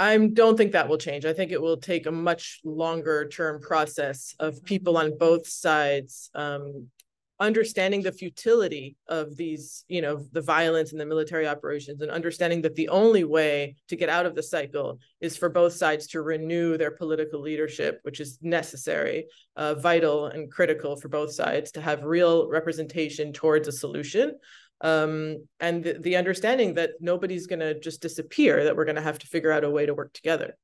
I don't think that will change. I think it will take a much longer term process of people on both sides understanding the futility of these, the violence and the military operations, and understanding that the only way to get out of the cycle is for both sides to renew their political leadership, which is necessary, vital and critical for both sides to have real representation towards a solution. And the understanding that nobody's going to just disappear, that we're going to have to figure out a way to work together.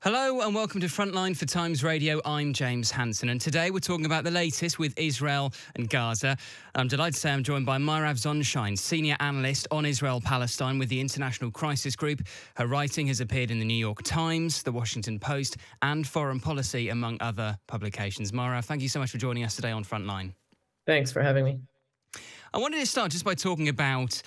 Hello and welcome to Frontline for Times Radio. I'm James Hansen, and today we're talking about the latest with Israel and Gaza. I'm delighted to say I'm joined by Mairav Zonszein, senior analyst on Israel-Palestine with the International Crisis Group. Her writing has appeared in the New York Times, the Washington Post and Foreign Policy, among other publications. Mairav, thank you so much for joining us today on Frontline. Thanks for having me. I wanted to start just by talking about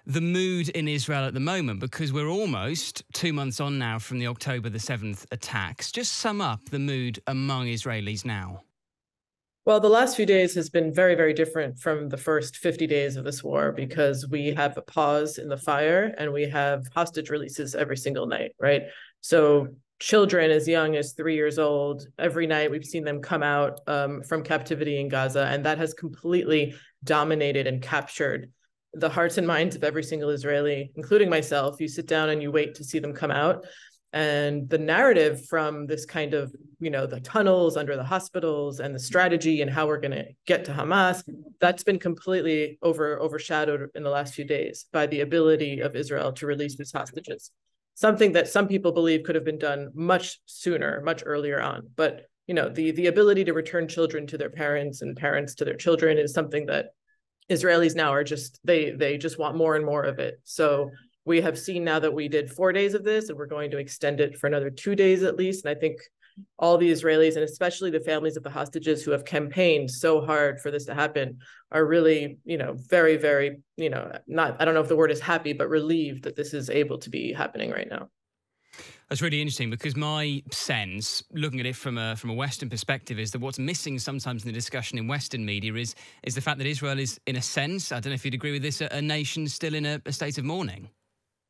the mood in Israel at the moment, because we're almost 2 months on now from the October the 7th attacks. Just sum up the mood among Israelis now. Well, the last few days has been very, very different from the first 50 days of this war, because we have a pause in the fire and we have hostage releases every single night, right? So children as young as 3 years old, every night we've seen them come out from captivity in Gaza, and that has completely dominated and captured the hearts and minds of every single Israeli, including myself. You sit down and you wait to see them come out. And the narrative from this kind of, the tunnels under the hospitals and the strategy and how we're going to get to Hamas, that's been completely overshadowed in the last few days by the ability of Israel to release these hostages. Something that some people believe could have been done much sooner, much earlier on. But, the ability to return children to their parents and parents to their children is something that Israelis now are they just want more and more of it. So we have seen now that we did 4 days of this, and we're going to extend it for another 2 days at least. And I think all the Israelis, and especially the families of the hostages who have campaigned so hard for this to happen, are really, very, very, I don't know if the word is happy, but relieved that this is able to be happening right now. That's really interesting, because my sense, looking at it from a Western perspective, is that what's missing sometimes in the discussion in Western media is the fact that Israel is, in a sense, I don't know if you'd agree with this, a nation still in a state of mourning.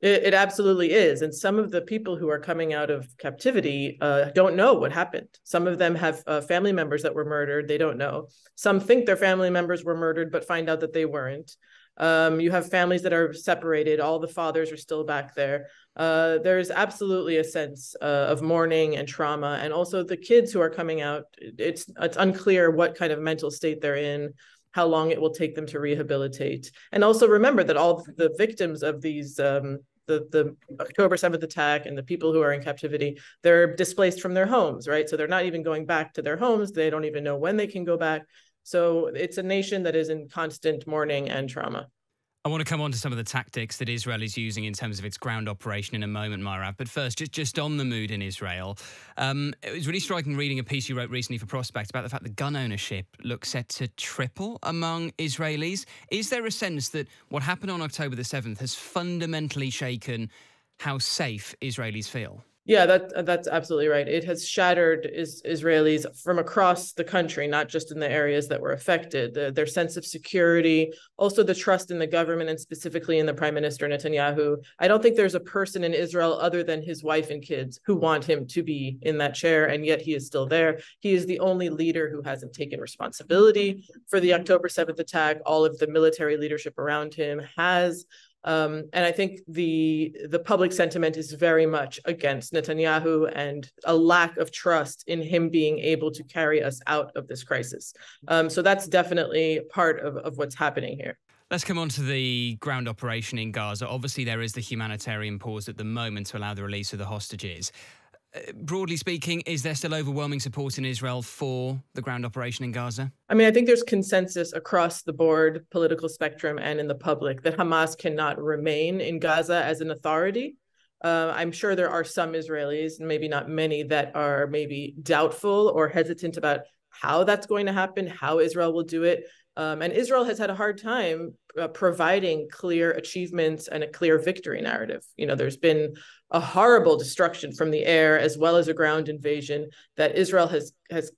It absolutely is. And some of the people who are coming out of captivity don't know what happened. Some of them have family members that were murdered. They don't know. Some think their family members were murdered, but find out that they weren't. You have families that are separated. All the fathers are still back there. There's absolutely a sense of mourning and trauma. And also the kids who are coming out, it's unclear what kind of mental state they're in, how long it will take them to rehabilitate. And also remember that all the victims of these, the October 7th attack and the people who are in captivity, they're displaced from their homes, right? So they're not even going back to their homes. They don't even know when they can go back. So it's a nation that is in constant mourning and trauma. I want to come on to some of the tactics that Israel is using in terms of its ground operation in a moment, Mairav. But first, just on the mood in Israel, it was really striking reading a piece you wrote recently for Prospect about the fact that gun ownership looks set to triple among Israelis. Is there a sense that what happened on October the 7th has fundamentally shaken how safe Israelis feel? Yeah, that's absolutely right. It has shattered Israelis from across the country, not just in the areas that were affected. Their sense of security, also the trust in the government, and specifically in the Prime Minister Netanyahu. I don't think there's a person in Israel other than his wife and kids who want him to be in that chair, and yet he is still there. He is the only leader who hasn't taken responsibility for the October 7th attack. All of the military leadership around him has. And I think the public sentiment is very much against Netanyahu and a lack of trust in him being able to carry us out of this crisis. So that's definitely part of what's happening here. Let's come on to the ground operation in Gaza. Obviously, there is the humanitarian pause at the moment to allow the release of the hostages. Broadly speaking, is there still overwhelming support in Israel for the ground operation in Gaza? I mean, I think there's consensus across the board, political spectrum and in the public, that Hamas cannot remain in Gaza as an authority. I'm sure there are some Israelis, maybe not many, that are maybe doubtful or hesitant about how that's going to happen, how Israel will do it. And Israel has had a hard time providing clear achievements and a clear victory narrative. There's been a horrible destruction from the air as well as a ground invasion that Israel has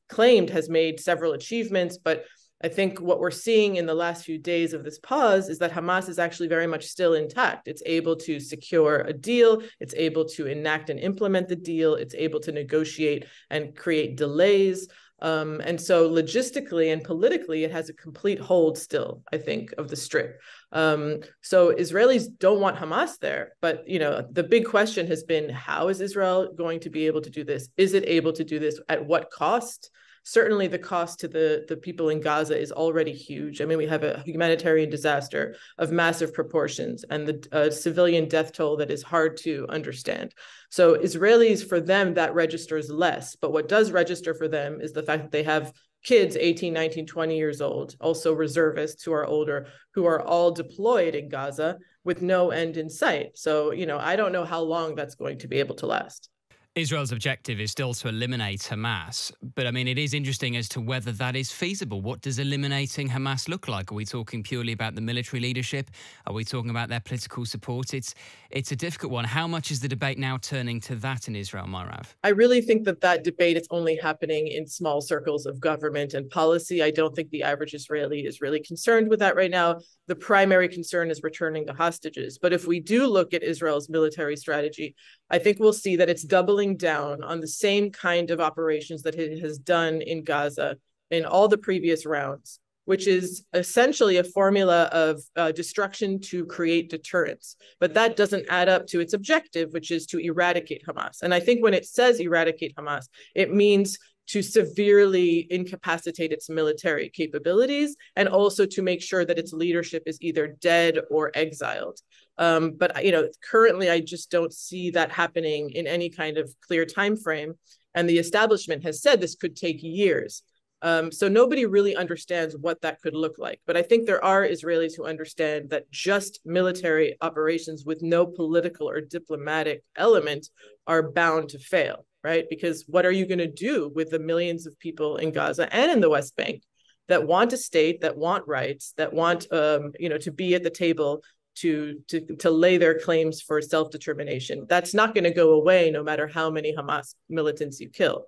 claimed has made several achievements, but I think what we're seeing in the last few days of this pause is that Hamas is actually very much still intact. It's able to secure a deal. It's able to enact and implement the deal. It's able to negotiate and create delays. And so logistically and politically, it has a complete hold still, I think, of the Strip. So Israelis don't want Hamas there. But, the big question has been, how is Israel going to be able to do this? Is it able to do this? At what cost? Certainly the cost to the people in Gaza is already huge. I mean, we have a humanitarian disaster of massive proportions and the civilian death toll that is hard to understand. So Israelis, for them, that registers less. But what does register for them is the fact that they have kids 18, 19, 20 years old, also reservists who are older, who are all deployed in Gaza with no end in sight. So, I don't know how long that's going to be able to last. Israel's objective is still to eliminate Hamas, but I mean, it is interesting as to whether that is feasible. What does eliminating Hamas look like? Are we talking purely about the military leadership? Are we talking about their political support? It's a difficult one. How much is the debate now turning to that in Israel, Mairav? I really think that debate is only happening in small circles of government and policy. I don't think the average Israeli is really concerned with that right now. The primary concern is returning the hostages. But if we do look at Israel's military strategy, I think we'll see that it's doubling down on the same kind of operations that it has done in Gaza in all the previous rounds, which is essentially a formula of destruction to create deterrence. But that doesn't add up to its objective, which is to eradicate Hamas. And I think when it says eradicate Hamas, it means to severely incapacitate its military capabilities and also to make sure that its leadership is either dead or exiled. But currently, I just don't see that happening in any kind of clear time frame. And the establishment has said this could take years. So nobody really understands what that could look like. But I think there are Israelis who understand that just military operations with no political or diplomatic element are bound to fail, right? Because what are you going to do with the millions of people in Gaza and in the West Bank that want a state, that want rights, that want to be at the table to lay their claims for self-determination? That's not going to go away no matter how many Hamas militants you kill.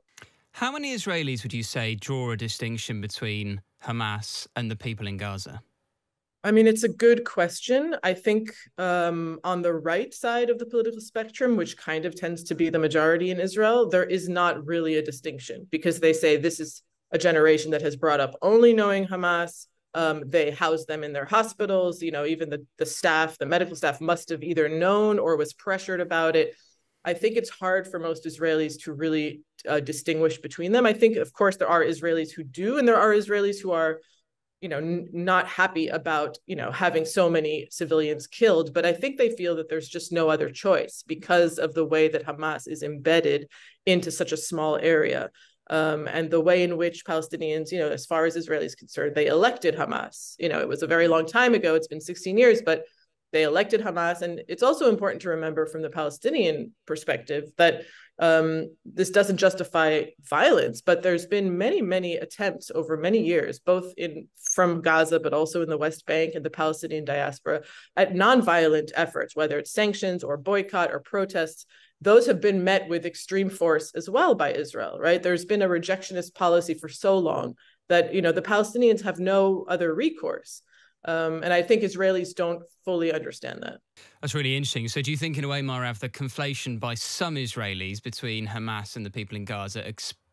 How many Israelis would you say draw a distinction between Hamas and the people in Gaza? I mean, it's a good question. I think on the right side of the political spectrum, which kind of tends to be the majority in Israel, there is not really a distinction because they say this is a generation that has brought up only knowing Hamas. They house them in their hospitals. Even the staff, the medical staff must have either known or was pressured about it. I think it's hard for most Israelis to really distinguish between them. I think, of course, there are Israelis who do, and there are Israelis who are, not happy about, having so many civilians killed. But I think they feel that there's just no other choice because of the way that Hamas is embedded into such a small area. And the way in which Palestinians, as far as Israel is concerned, they elected Hamas. It was a very long time ago. It's been 16 years, but they elected Hamas. And it's also important to remember from the Palestinian perspective that this doesn't justify violence, but there's been many, many attempts over many years, both from Gaza, but also in the West Bank and the Palestinian diaspora, at nonviolent efforts, whether it's sanctions or boycott or protests. Those have been met with extreme force as well by Israel, right? There's been a rejectionist policy for so long that, the Palestinians have no other recourse. And I think Israelis don't fully understand that. That's really interesting. So do you think, in a way, Mairav, the conflation by some Israelis between Hamas and the people in Gaza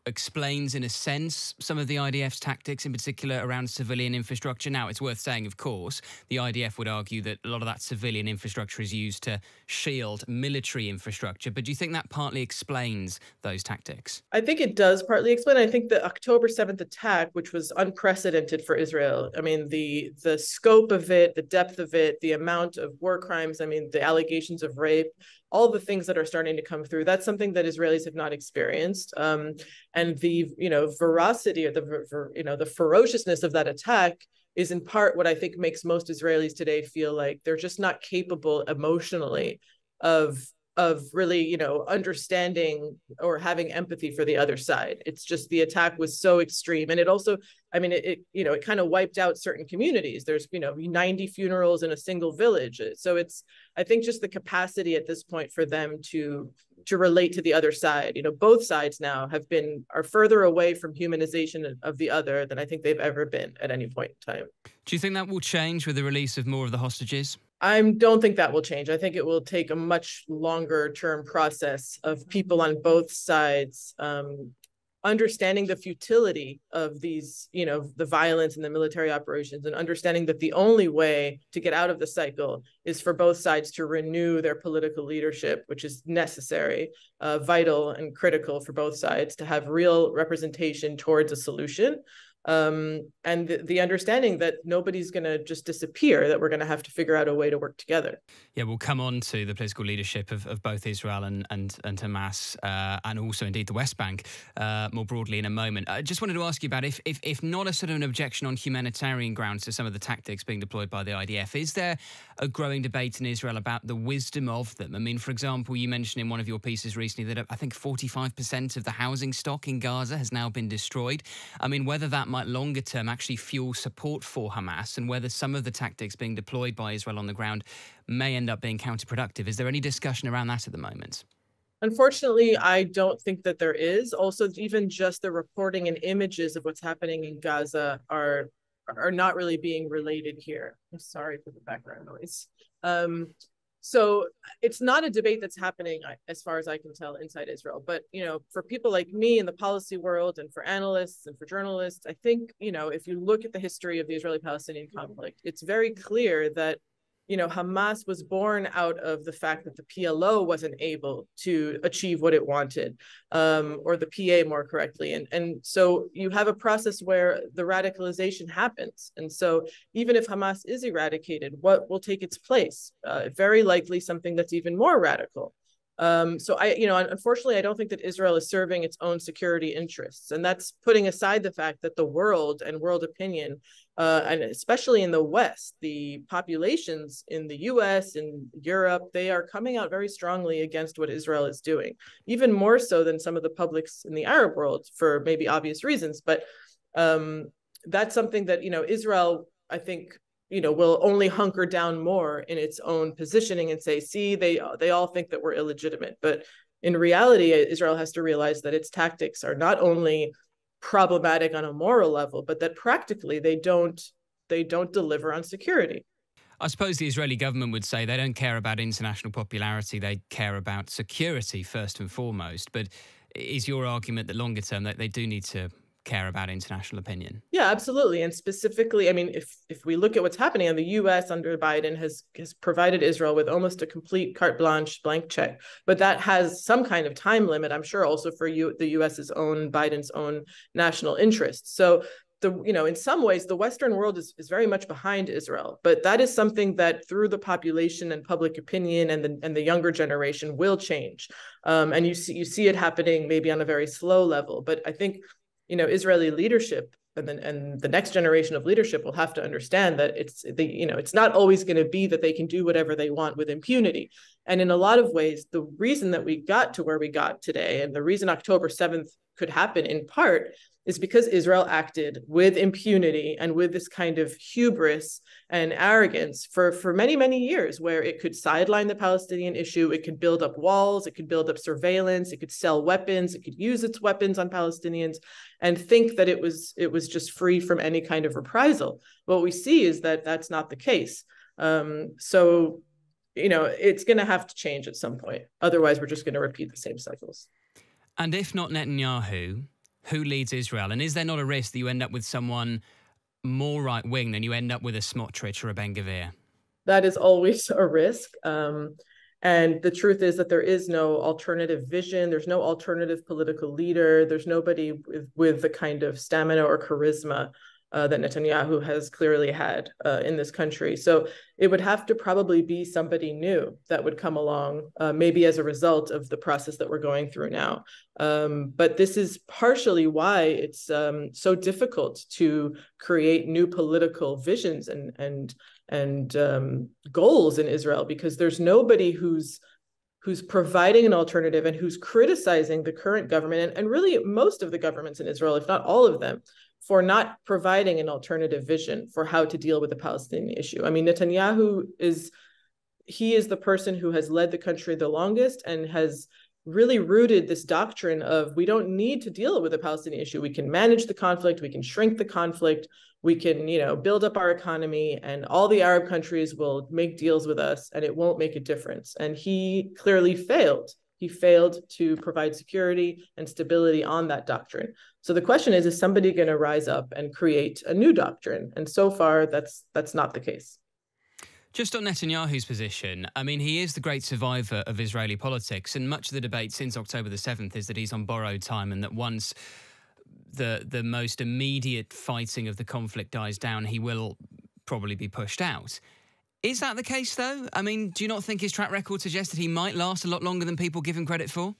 explains, in a sense, some of the IDF's tactics, in particular around civilian infrastructure? Now, it's worth saying, of course, the IDF would argue that a lot of that civilian infrastructure is used to shield military infrastructure. But do you think that partly explains those tactics? I think it does partly explain. I think the October 7th attack, which was unprecedented for Israel, I mean, the scope of it, the depth of it, the amount of war crimes, I mean, the allegations of rape, all the things that are starting to come through, that's something that Israelis have not experienced. And the, veracity or the ferociousness of that attack is in part what I think makes most Israelis today feel like they're just not capable emotionally of really, understanding or having empathy for the other side. It's just the attack was so extreme. And it also, I mean, it kind of wiped out certain communities. There's, 90 funerals in a single village. So I think just the capacity at this point for them to relate to the other side. Both sides now are further away from humanization of the other than I think they've ever been at any point in time. Do you think that will change with the release of more of the hostages? I don't think that will change. I think it will take a much longer term process of people on both sides understanding the futility of these, the violence and the military operations, and understanding that the only way to get out of the cycle is for both sides to renew their political leadership, which is necessary, vital and critical for both sides to have real representation towards a solution. And the understanding that nobody's going to just disappear, that we're going to have to figure out a way to work together. Yeah, we'll come on to the political leadership of both Israel and Hamas, and also indeed the West Bank more broadly in a moment. I just wanted to ask you about if not a sort of an objection on humanitarian grounds to some of the tactics being deployed by the IDF, is there a growing debate in Israel about the wisdom of them? I mean, for example, you mentioned in one of your pieces recently that I think 45% of the housing stock in Gaza has now been destroyed. I mean, whether that might longer term actually fuel support for Hamas, and whether some of the tactics being deployed by Israel on the ground may end up being counterproductive. Is there any discussion around that at the moment? Unfortunately, I don't think that there is. Also, even just the reporting and images of what's happening in Gaza are not really being related here. I'm sorry for the background noise. So it's not a debate that's happening, as far as I can tell, inside Israel. But, for people like me in the policy world, and for analysts and for journalists, I think, if you look at the history of the Israeli-Palestinian conflict, it's very clear that Hamas was born out of the fact that the PLO wasn't able to achieve what it wanted, or the PA more correctly. And so you have a process where the radicalization happens. And so even if Hamas is eradicated, what will take its place? Very likely something that's even more radical. So unfortunately, I don't think that Israel is serving its own security interests. And that's putting aside the fact that the world and world opinion, and especially in the West, the populations in the US and Europe, they are coming out very strongly against what Israel is doing, even more so than some of the publics in the Arab world, for maybe obvious reasons. But that's something that, Israel, I think, will only hunker down more in its own positioning and say, see, they all think that we're illegitimate. But in reality, Israel has to realize that its tactics are not only problematic on a moral level, but that practically they don't deliver on security. I suppose the Israeli government would say they don't care about international popularity, they care about security first and foremost. But is your argument that longer term that they do need to care about international opinion? Yeah, absolutely. And specifically, I mean, if we look at what's happening, and the US under Biden has provided Israel with almost a complete carte blanche, blank check, but that has some kind of time limit, I'm sure, also for the US's own, Biden's own national interests. So in some ways, the Western world is very much behind Israel, but that is something that through the population and public opinion and the younger generation will change. And you see it happening maybe on a very slow level, but I think Israeli leadership and the next generation of leadership will have to understand that it's not always going to be that they can do whatever they want with impunity. And in a lot of ways, the reason that we got to where we got today, and the reason October 7th could happen in part, is because Israel acted with impunity and with this kind of hubris and arrogance for many, many years, where it could sideline the Palestinian issue, it could build up walls, it could build up surveillance, it could sell weapons, it could use its weapons on Palestinians, and think that it was just free from any kind of reprisal. What we see is that that's not the case. So it's going to have to change at some point. Otherwise, we're just going to repeat the same cycles. And if not Netanyahu, who leads Israel? And is there not a risk that you end up with someone more right-wing than you end up with a Smotrich or a Ben-Gvir? That is always a risk. And the truth is that there is no alternative vision. There's no alternative political leader. There's nobody with the kind of stamina or charisma that Netanyahu has clearly had in this country. So it would have to probably be somebody new that would come along, maybe as a result of the process that we're going through now. But this is partially why it's so difficult to create new political visions and goals in Israel, because there's nobody who's providing an alternative and who's criticizing the current government and really most of the governments in Israel, if not all of them, for not providing an alternative vision for how to deal with the Palestinian issue. I mean, Netanyahu is the person who has led the country the longest and has really rooted this doctrine of we don't need to deal with the Palestinian issue. We can manage the conflict, we can shrink the conflict, we can, build up our economy, and all the Arab countries will make deals with us and it won't make a difference. And he clearly failed. He failed to provide security and stability on that doctrine. So the question is somebody going to rise up and create a new doctrine? And so far, that's not the case. Just on Netanyahu's position, I mean, he is the great survivor of Israeli politics, and much of the debate since October the 7th is that he's on borrowed time, and that once the most immediate fighting of the conflict dies down, he will probably be pushed out. Is that the case, though? I mean, do you not think his track record suggests that he might last a lot longer than people give him credit for?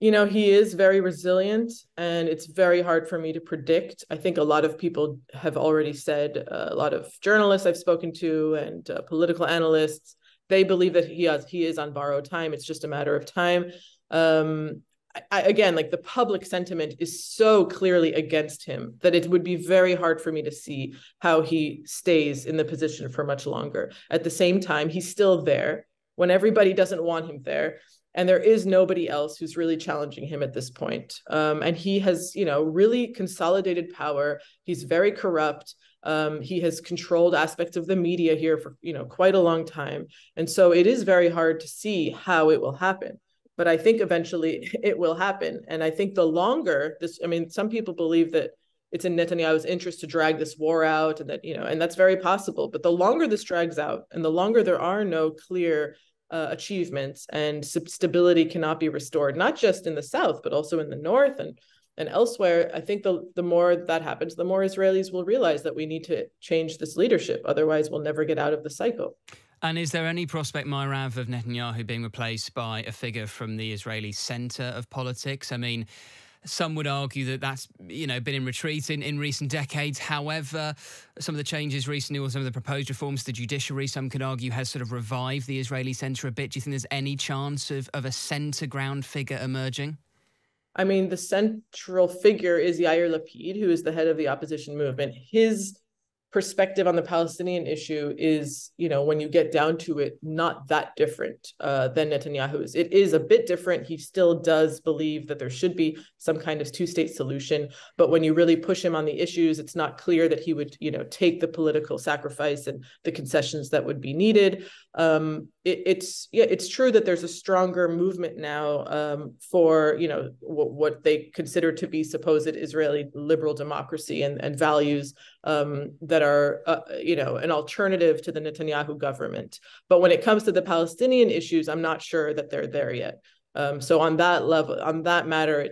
He is very resilient, and it's very hard for me to predict. I think a lot of people have already said, a lot of journalists I've spoken to and political analysts, they believe that he is on borrowed time. It's just a matter of time. Again, like, the public sentiment is so clearly against him that it would be very hard for me to see how he stays in the position for much longer. At the same time, he's still there when everybody doesn't want him there. And there is nobody else who's really challenging him at this point. And he has, really consolidated power. He's very corrupt. He has controlled aspects of the media here for, quite a long time. And so it is very hard to see how it will happen. But I think eventually it will happen. And I think the longer some people believe that it's in Netanyahu's interest to drag this war out, and that, and that's very possible. But the longer this drags out and the longer there are no clear achievements and stability cannot be restored, not just in the south, but also in the north and elsewhere, I think the more that happens, the more Israelis will realize that we need to change this leadership. Otherwise, we'll never get out of the cycle. And is there any prospect, Mairav, of Netanyahu being replaced by a figure from the Israeli centre of politics? I mean, some would argue that that's, been in retreat in recent decades. However, some of the changes recently, or some of the proposed reforms to the judiciary, some could argue has sort of revived the Israeli centre a bit. Do you think there's any chance of a centre ground figure emerging? I mean, the central figure is Yair Lapid, who is the head of the opposition movement. His perspective on the Palestinian issue is, when you get down to it, not that different than Netanyahu's. It is a bit different. He still does believe that there should be some kind of two-state solution. But when you really push him on the issues, it's not clear that he would, take the political sacrifice and the concessions that would be needed. It's true that there's a stronger movement now for, what they consider to be supposed Israeli liberal democracy and values that are, an alternative to the Netanyahu government. But when it comes to the Palestinian issues, I'm not sure that they're there yet. So on that level, on that matter,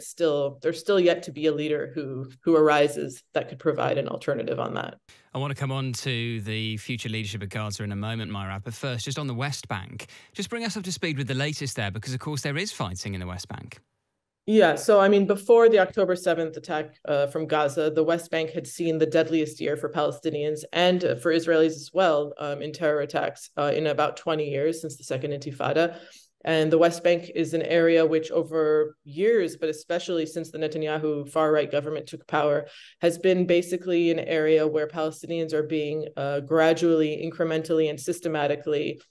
there's still yet to be a leader who arises that could provide an alternative on that. I want to come on to the future leadership of Gaza in a moment, Mairav, but first, just on the West Bank, just bring us up to speed with the latest there, because of course there is fighting in the West Bank. Yeah, so before the October 7th attack from Gaza, the West Bank had seen the deadliest year for Palestinians and for Israelis as well in terror attacks in about 20 years since the Second Intifada. And the West Bank is an area which over years, but especially since the Netanyahu far-right government took power, has been basically an area where Palestinians are being gradually, incrementally, and systematically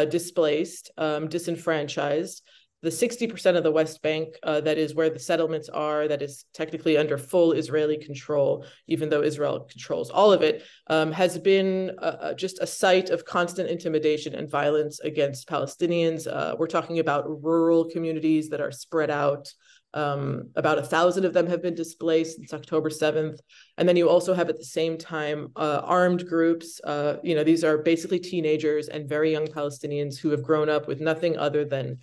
displaced, disenfranchised. The 60% of the West Bank, that is where the settlements are, that is technically under full Israeli control, even though Israel controls all of it, has been just a site of constant intimidation and violence against Palestinians. We're talking about rural communities that are spread out. About 1,000 of them have been displaced since October 7th. And then you also have at the same time armed groups. These are basically teenagers and very young Palestinians who have grown up with nothing other than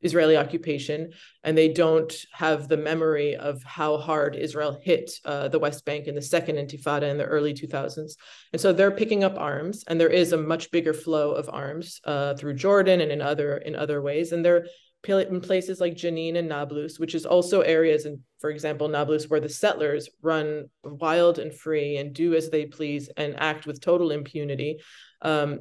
Israeli occupation, and they don't have the memory of how hard Israel hit the West Bank in the Second Intifada in the early 2000s. And so they're picking up arms, and there is a much bigger flow of arms through Jordan and in other ways. And they're in places like Jenin and Nablus, which is also areas, and for example, Nablus, where the settlers run wild and free and do as they please and act with total impunity,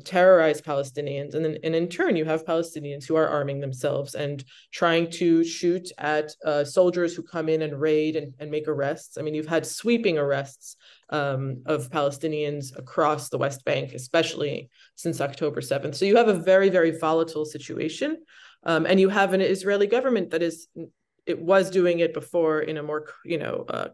terrorize Palestinians. And in turn, you have Palestinians who are arming themselves and trying to shoot at soldiers who come in and raid and make arrests. I mean, you've had sweeping arrests of Palestinians across the West Bank, especially since October 7th. So you have a very, very volatile situation. And you have an Israeli government that it was doing it before in a more,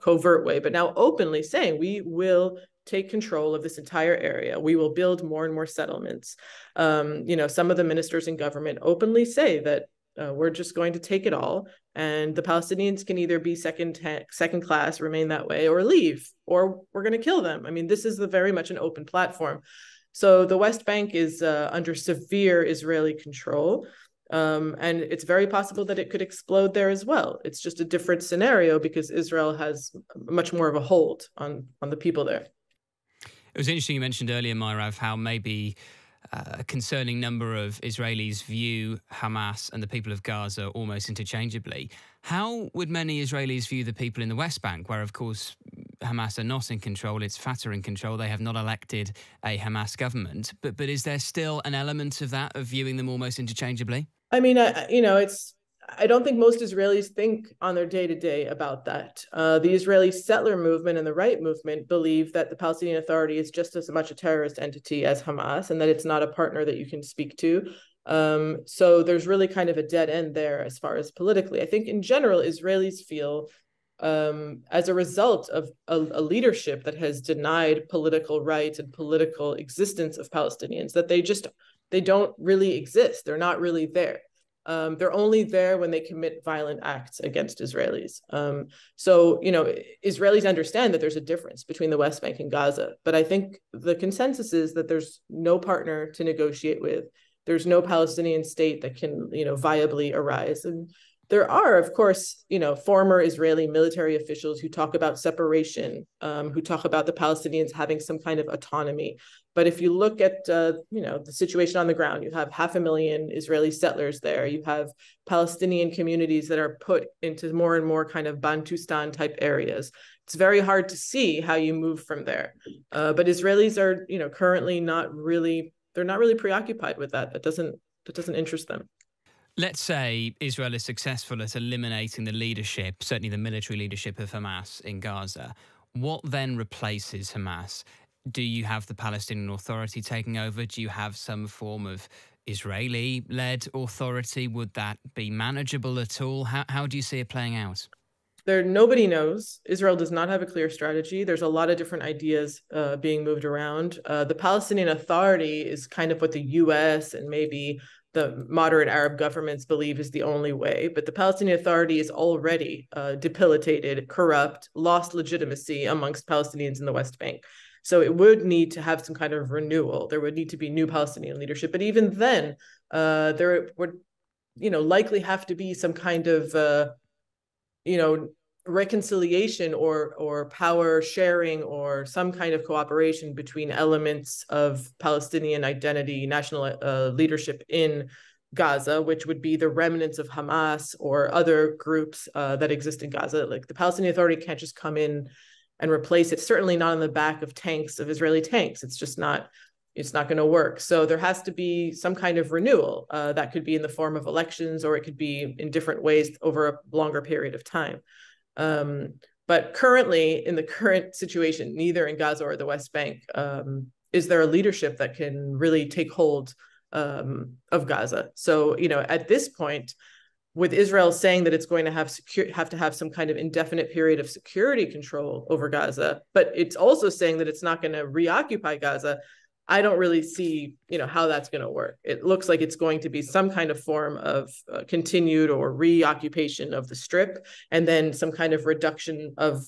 covert way, but now openly saying we will take control of this entire area. We will build more and more settlements. Some of the ministers in government openly say that we're just going to take it all, and the Palestinians can either be second class, remain that way, or leave, or we're going to kill them. I mean, this is very much an open platform. So the West Bank is under severe Israeli control. And it's very possible that it could explode there as well. It's just a different scenario because Israel has much more of a hold on the people there. It was interesting you mentioned earlier, Mairav, how maybe a concerning number of Israelis view Hamas and the people of Gaza almost interchangeably. How would many Israelis view the people in the West Bank, where, of course, Hamas are not in control, it's Fatah in control, they have not elected a Hamas government, but is there still an element of that, of viewing them almost interchangeably? I mean, I don't think most Israelis think on their day-to-day about that. The Israeli settler movement and the right movement believe that the Palestinian Authority is just as much a terrorist entity as Hamas, and that it's not a partner that you can speak to. So there's really kind of a dead end there as far as politically. I think in general, Israelis feel as a result of a leadership that has denied political rights and political existence of Palestinians, that they don't really exist. They're not really there. They're only there when they commit violent acts against Israelis. So, Israelis understand that there's a difference between the West Bank and Gaza, but I think the consensus is that there's no partner to negotiate with. There's no Palestinian state that can, viably arise. And there are, of course, former Israeli military officials who talk about separation, who talk about the Palestinians having some kind of autonomy. But if you look at, the situation on the ground, you have 500,000 Israeli settlers there. You have Palestinian communities that are put into more and more kind of Bantustan type areas. It's very hard to see how you move from there. But Israelis are, currently they're not really preoccupied with that. That doesn't interest them. Let's say Israel is successful at eliminating the leadership, certainly the military leadership of Hamas in Gaza. What then replaces Hamas? Do you have the Palestinian Authority taking over? Do you have some form of Israeli-led authority? Would that be manageable at all? How do you see it playing out? Nobody knows. Israel does not have a clear strategy. There's a lot of different ideas being moved around. The Palestinian Authority is kind of what the U.S. and maybe the moderate Arab governments believe is the only way. But the Palestinian Authority is already debilitated, corrupt, lost legitimacy amongst Palestinians in the West Bank. So it would need to have some kind of renewal. There would need to be new Palestinian leadership. But even then, there would, likely have to be some kind of, reconciliation or power sharing or some kind of cooperation between elements of Palestinian identity, national leadership in Gaza, which would be the remnants of Hamas or other groups that exist in Gaza. Like the Palestinian Authority can't just come in and replace it. Certainly not on the back of Israeli tanks. It's not going to work. So there has to be some kind of renewal that could be in the form of elections, or it could be in different ways over a longer period of time. But currently, in the current situation, neither in Gaza or the West Bank, is there a leadership that can really take hold of Gaza. So, at this point, with Israel saying that it's going to have to have some kind of indefinite period of security control over Gaza, but it's also saying that it's not going to reoccupy Gaza, I don't really see, how that's going to work. It looks like it's going to be some kind of form of continued or reoccupation of the Strip, and then some kind of reduction of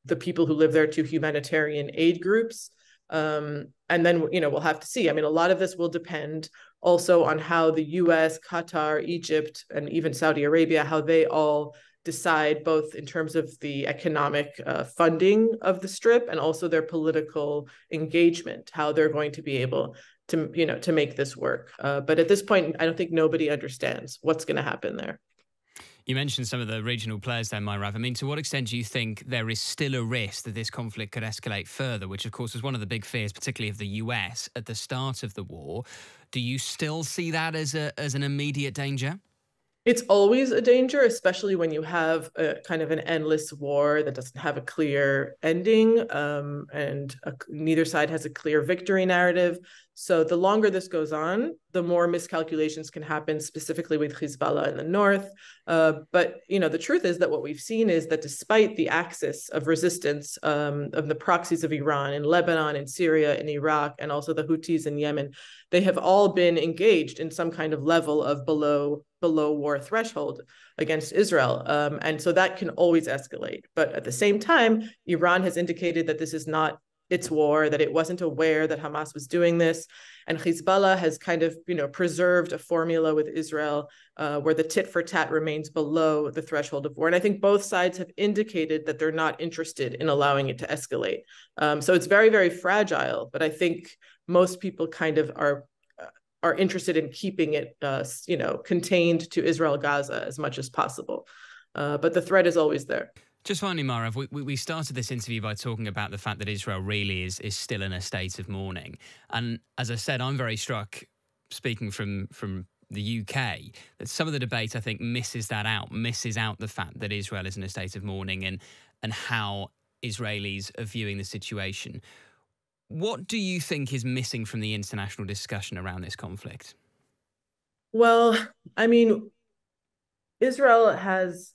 the people who live there to humanitarian aid groups. And then, we'll have to see. I mean, a lot of this will depend also on how the US, Qatar, Egypt, and even Saudi Arabia, how they all decide, both in terms of the economic funding of the Strip and also their political engagement, how they're going to be able to, to make this work. But at this point, I don't think nobody understands what's going to happen there. You mentioned some of the regional players there, Mairav. I mean, to what extent do you think there is still a risk that this conflict could escalate further, which, of course, was one of the big fears, particularly of the US at the start of the war? Do you still see that as an immediate danger? It's always a danger, especially when you have a kind of an endless war that doesn't have a clear ending, and neither side has a clear victory narrative. So the longer this goes on, the more miscalculations can happen, specifically with Hezbollah in the north. But the truth is that what we've seen is that despite the axis of resistance, of the proxies of Iran in Lebanon, in Syria, in Iraq, and also the Houthis in Yemen, they have all been engaged in some kind of level of below war threshold against Israel. And so that can always escalate. But at the same time, Iran has indicated that this is not its war, that it wasn't aware that Hamas was doing this. And Hezbollah has kind of, preserved a formula with Israel where the tit for tat remains below the threshold of war. And I think both sides have indicated that they're not interested in allowing it to escalate. So it's very, very fragile. But I think most people kind of are interested in keeping it, contained to Israel, Gaza as much as possible. But the threat is always there. Just finally, Mairav, we started this interview by talking about the fact that Israel really is still in a state of mourning. And as I said, I'm very struck, speaking from the UK, that some of the debate, I think, misses out the fact that Israel is in a state of mourning and how Israelis are viewing the situation. What do you think is missing from the international discussion around this conflict? Well, I mean, Israel has,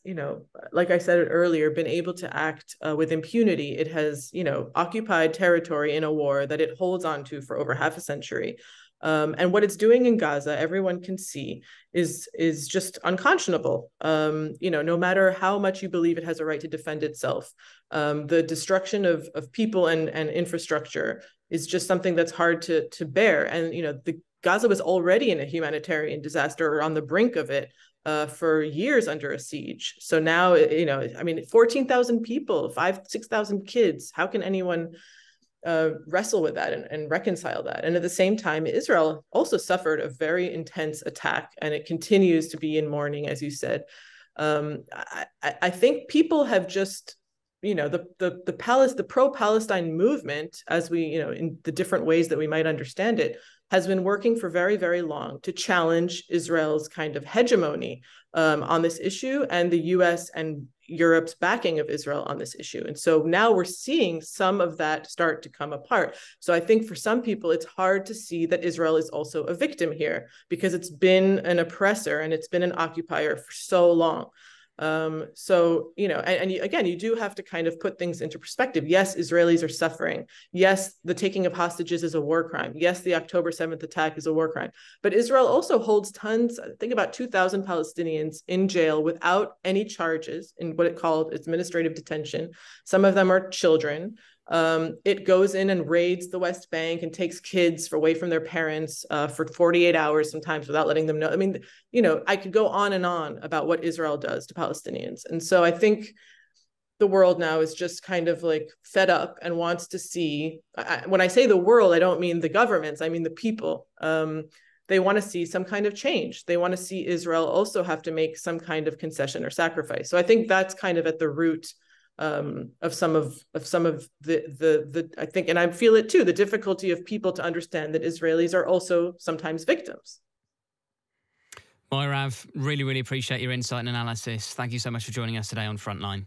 like I said earlier, been able to act with impunity. It has, occupied territory in a war that it holds on to for over half a century. And what it's doing in Gaza, everyone can see, is just unconscionable. No matter how much you believe it has a right to defend itself, the destruction of people and infrastructure is just something that's hard to bear. And the Gaza was already in a humanitarian disaster, or on the brink of it, for years under a siege. So now, 14,000 people, 6,000 kids. How can anyone wrestle with that and reconcile that? And at the same time, Israel also suffered a very intense attack, and it continues to be in mourning, as you said. I think people have just, the pro-Palestine movement, as we, in the different ways that we might understand it, has been working for very, very long to challenge Israel's kind of hegemony on this issue, and the US and Europe's backing of Israel on this issue. And so now we're seeing some of that start to come apart. So I think for some people, it's hard to see that Israel is also a victim here, because it's been an oppressor and it's been an occupier for so long. Again, you do have to kind of put things into perspective. Yes, Israelis are suffering. Yes, the taking of hostages is a war crime. Yes, the October 7th attack is a war crime. But Israel also holds tons, I think about 2,000 Palestinians in jail without any charges in what it called administrative detention. Some of them are children. It goes in and raids the West Bank and takes kids away from their parents for 48 hours sometimes without letting them know. I mean, I could go on and on about what Israel does to Palestinians. And so I think the world now is just kind of like fed up and wants to see, when I say the world, I don't mean the governments, I mean the people. They want to see some kind of change. They want to see Israel also have to make some kind of concession or sacrifice. So I think that's kind of at the root of some of the I think, and I feel it too, the difficulty of people to understand that Israelis are also sometimes victims. Mairav, really, really appreciate your insight and analysis. Thank you so much for joining us today on Frontline.